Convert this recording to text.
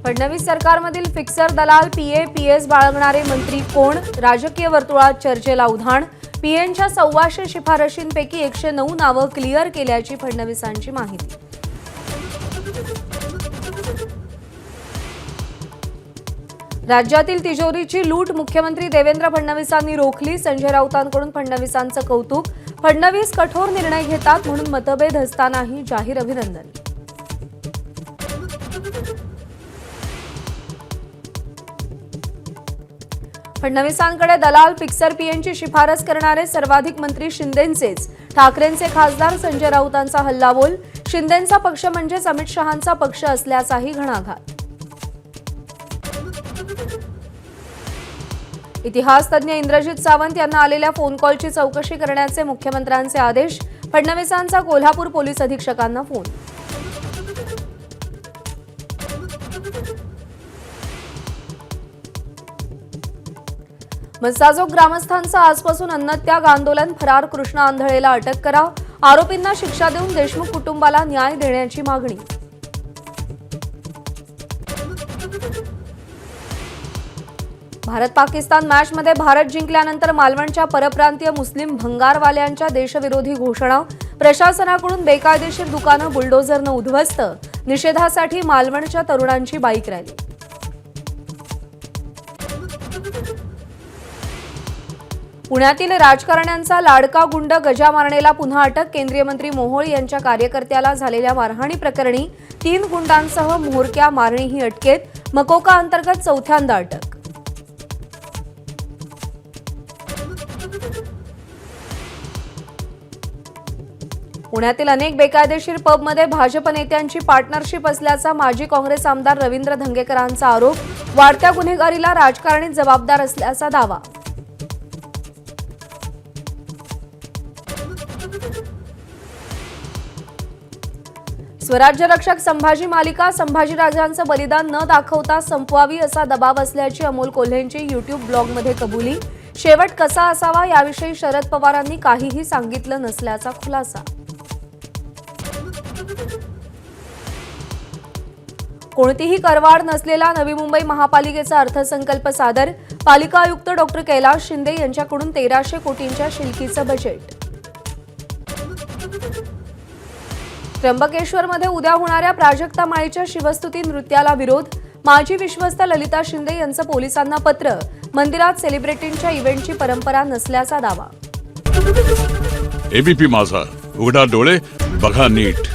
फडणवीस सरकारमधील फिक्सर दलाल PA PS बाळगणारे मंत्री कोण? राजकीय वर्तुळात चर्चेला उधाण। पीएंच्या 125 शिफारशींपैकी 109 नावं क्लिअर केल्याची फडणवीसांची माहिती। राज्यातील तिजोरीची लूट मुख्यमंत्री देवेंद्र फडणवीसांनी रोखली। संजय राऊतांकडून फडणवीसांचं कौतुक। फडणवीस कठोर निर्णय घेतात म्हणून मतभेद असतानाही जाहीर अभिनंदन। फडणवीसांकडे दलाल फिक्सर पीएंची शिफारस करणारे सर्वाधिक मंत्री शिंदेंचेच। ठाकरेंचे खासदार संजय राऊतांचा हल्लाबोल। शिंदेंचा पक्ष म्हणजेच अमित शहांचा पक्ष असल्याचाही घणाघात। इतिहास तज्ञ इंद्रजित सावंत यांना आलेल्या फोन कॉलची चौकशी करण्याचे मुख्यमंत्र्यांचे आदेश। फडणवीसांचा कोल्हापूर पोलीस अधीक्षकांना फोन। मस्साजोग ग्रामस्थांचं आजपासून अन्नत्याग आंदोलन। फरार कृष्णा आंधळेला अटक करा। आरोपींना शिक्षा देऊन देशमुख कुटुंबाला न्याय देण्याची मागणी। भारत पाकिस्तान मॅचमध्ये भारत जिंकल्यानंतर मालवणच्या परप्रांतीय मुस्लिम भंगारवाल्यांच्या देशविरोधी घोषणा। प्रशासनाकडून बेकायदेशीर दुकानं बुलडोझरनं उद्ध्वस्त। निषेधासाठी मालवणच्या तरुणांची बाईक रॅली। पुण्यातील राजकारण्यांचा लाडका गुंड गजा मारणेला पुन्हा अटक। केंद्रीय मंत्री मोहोळ यांच्या कार्यकर्त्याला झालेल्या मारहाणी प्रकरणी 3 गुंडांसह म्होरक्या मारणीही अटकेत। मकोका अंतर्गत चौथ्यांदा अटक। पुण्यातील अनेक बेकायदेशीर पबमध्ये भाजप नेत्यांची पार्टनरशिप असल्याचा माजी काँग्रेस आमदार रवींद्र धंगेकरांचा आरोप। वाढत्या गुन्हेगारीला राजकारणी जबाबदार असल्याचा दावा। स्वराज्य रक्षक संभाजी मालिका संभाजीराजांचं बलिदान न दाखवता संपवावी असा दबाव असल्याची अमोल कोल्हेंची यूट्यूब ब्लॉगमध्ये कबुली। शेवट कसा असावा याविषयी शरद पवारांनी काहीही सांगितलं नसल्याचा खुलासा। कोणतीही करवाढ नसलेला नवी मुंबई महापालिकेचा अर्थसंकल्प सादर। पालिका आयुक्त डॉक्टर कैलास शिंदे यांच्याकडून 1300 कोटींच्या शिलकीचं बजेट। त्र्यंबकेश्वरमध्ये उद्या होणाऱ्या प्राजक्ता माळीच्या शिवस्तुती नृत्याला विरोध। माजी विश्वस्त ललिता शिंदे यांचं पोलिसांना पत्र। मंदिरात सेलिब्रिटींच्या इव्हेंटची परंपरा नसल्याचा दावा। एबीपी माझा, उघडा डोळे बघा नीट।